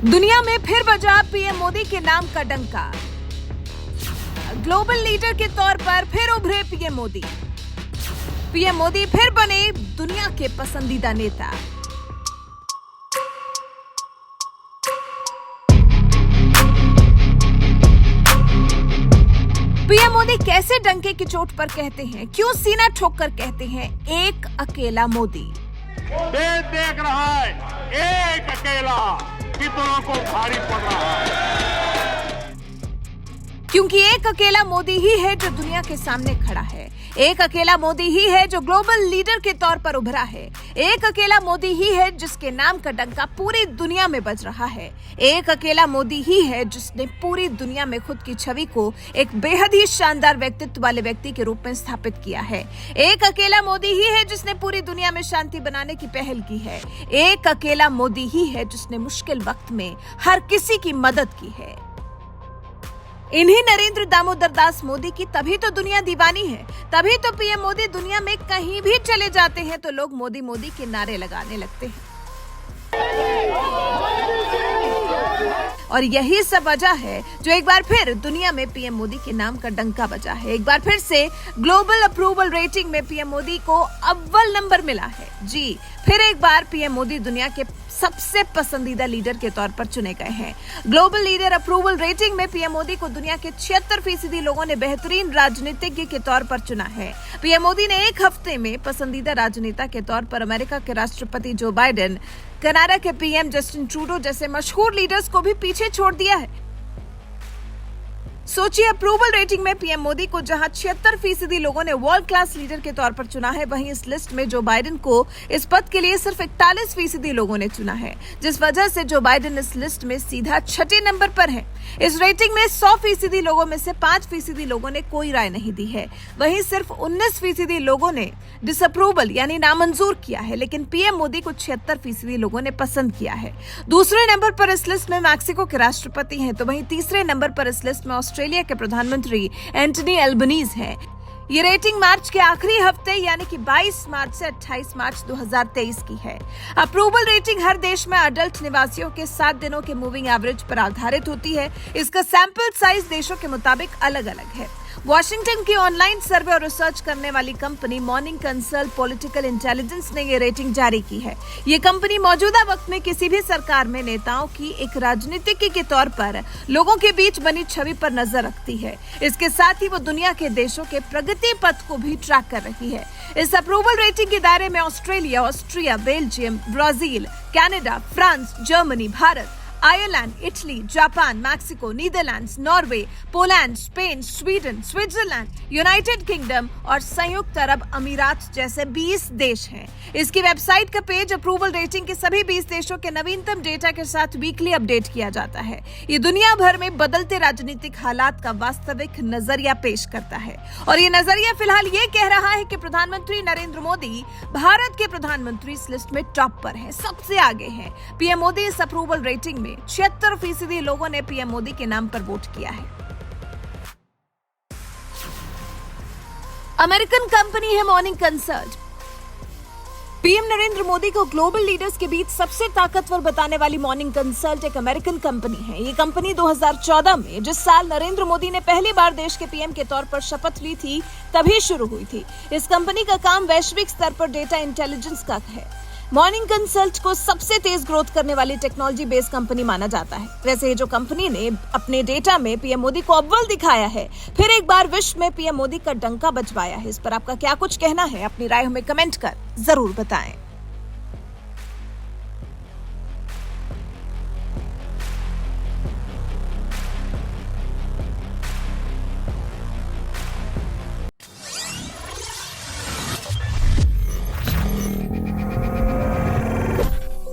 दुनिया में फिर बजा पीएम मोदी के नाम का डंका। ग्लोबल लीडर के तौर पर फिर उभरे पीएम मोदी। पीएम मोदी फिर बने दुनिया के पसंदीदा नेता। पीएम मोदी कैसे डंके की चोट पर कहते हैं, क्यों सीना ठोक कर कहते हैं एक अकेला मोदी। देश देख रहा है, एक अकेला कितनों को भारी पड़ रहा है। क्योंकि एक अकेला मोदी ही है जो दुनिया के सामने खड़ा है। एक अकेला मोदी ही है जो ग्लोबल लीडर के तौर पर उभरा है। एक अकेला मोदी ही है जिसके नाम का डंका पूरी दुनिया में बज रहा है। एक अकेला मोदी ही है जिसने पूरी दुनिया में खुद की छवि को एक बेहद ही शानदार व्यक्तित्व वाले व्यक्ति के रूप में स्थापित किया है। एक अकेला मोदी ही है जिसने पूरी दुनिया में शांति बनाने की पहल की है। एक अकेला मोदी ही है जिसने मुश्किल वक्त में हर किसी की मदद की है। इन्हीं नरेंद्र दामोदर दास मोदी की तभी तो दुनिया दीवानी है। तभी तो पीएम मोदी दुनिया में कहीं भी चले जाते हैं तो लोग मोदी मोदी के नारे लगाने लगते हैं। और यही सब वजह है जो एक बार फिर दुनिया में पीएम मोदी के नाम का डंका बजा है। एक बार फिर से ग्लोबल अप्रूवल रेटिंग में पीएम मोदी को अव्वल नंबर मिला है। जी, फिर एक बार पीएम मोदी दुनिया के सबसे पसंदीदा लीडर के तौर पर चुने गए हैं। ग्लोबल लीडर अप्रूवल रेटिंग में पीएम मोदी को दुनिया के 76% लोगों ने बेहतरीन राजनीतिज्ञ के तौर पर चुना है। पीएम मोदी ने एक हफ्ते में पसंदीदा राजनेता के तौर पर अमेरिका के राष्ट्रपति जो बाइडेन, कनाडा के पीएम जस्टिन ट्रूडो जैसे मशहूर लीडर्स को भी पीछे छोड़ दिया है। सोचिए, अप्रूवल रेटिंग में पीएम मोदी को जहां 76% लोगों ने वर्ल्ड क्लास लीडर के तौर पर चुना है, वहीं इस लिस्ट में जो बाइडेन को इस पद के लिए सिर्फ 41% लोगों ने चुना है, जिस वजह से जो बाइडेन इस लिस्ट में सीधा 6ठे नंबर पर है। इस रेटिंग में 100% लोगों में से 5% लोगों ने कोई राय नहीं दी है। वहीं सिर्फ 19% लोगों ने डिसअप्रूवल यानी नामंजूर किया है, लेकिन पीएम मोदी को 76% लोगों ने पसंद किया है। दूसरे नंबर पर इस लिस्ट में मैक्सिको के राष्ट्रपति हैं, तो वहीं तीसरे नंबर पर इस लिस्ट में ऑस्ट्रेलिया के प्रधानमंत्री एंटनी एल्बनीज हैं। ये रेटिंग मार्च के आखिरी हफ्ते यानी कि 22 मार्च से 28 मार्च 2023 की है। अप्रूवल रेटिंग हर देश में अडल्ट निवासियों के 7 दिनों के मूविंग एवरेज पर आधारित होती है। इसका सैंपल साइज देशों के मुताबिक अलग अलग है। वॉशिंगटन की ऑनलाइन सर्वे और रिसर्च करने वाली company morning consult political intelligence ने ये रेटिंग जारी की है। ये कंपनी मौजूदा वक्त में किसी भी सरकार में नेताओं की एक राजनीतिज्ञ के तौर पर लोगों के बीच बनी छवि पर नजर रखती है। इसके साथ ही वो दुनिया के देशों के प्रगति पथ को भी ट्रैक कर रही है। इस अप्रूवल रेटिंग के दायरे में Australia, Austria, Belgium, Brazil, Canada, France, Germany, Bharat, Ireland, Italy, Japan, Mexico, Netherlands, Norway, Poland, Spain, Sweden, Switzerland, United kingdom और संयुक्त अरब अमीरात जैसे 20 देश हैं। इसकी वेबसाइट का पेज अप्रूवल रेटिंग के सभी 20 देशों के नवीनतम डेटा के साथ वीकली अपडेट किया जाता है। ये दुनिया भर में बदलते राजनीतिक हालात का वास्तविक नजरिया पेश करता है। और ये नजरिया फिलहाल ये कह रहा है कि प्रधानमंत्री नरेंद्र मोदी भारत के प्रधानमंत्री इस लिस्ट में टॉप पर है, सबसे आगे हैं। पीएम मोदी इस अप्रूवल रेटिंग में 76% लोगों ने पीएम मोदी के नाम पर वोट किया है। अमेरिकन कंपनी है morning consult. PM Narendra Modi को ग्लोबल लीडर्स के बीच सबसे ताकतवर बताने वाली मॉर्निंग कंसल्ट एक अमेरिकन कंपनी है। ये कंपनी 2014 में, जिस साल नरेंद्र मोदी ने पहली बार देश के पीएम के तौर पर शपथ ली थी, तभी शुरू हुई थी। इस कंपनी का काम वैश्विक स्तर पर डेटा इंटेलिजेंस का है। मॉर्निंग कंसल्ट को सबसे तेज ग्रोथ करने वाली टेक्नोलॉजी बेस्ड कंपनी माना जाता है। वैसे ये जो कंपनी ने अपने डेटा में पीएम मोदी को अव्वल दिखाया है, फिर एक बार विश्व में पीएम मोदी का डंका बजवाया है। इस पर आपका क्या कुछ कहना है? अपनी राय हमें कमेंट कर जरूर बताएं।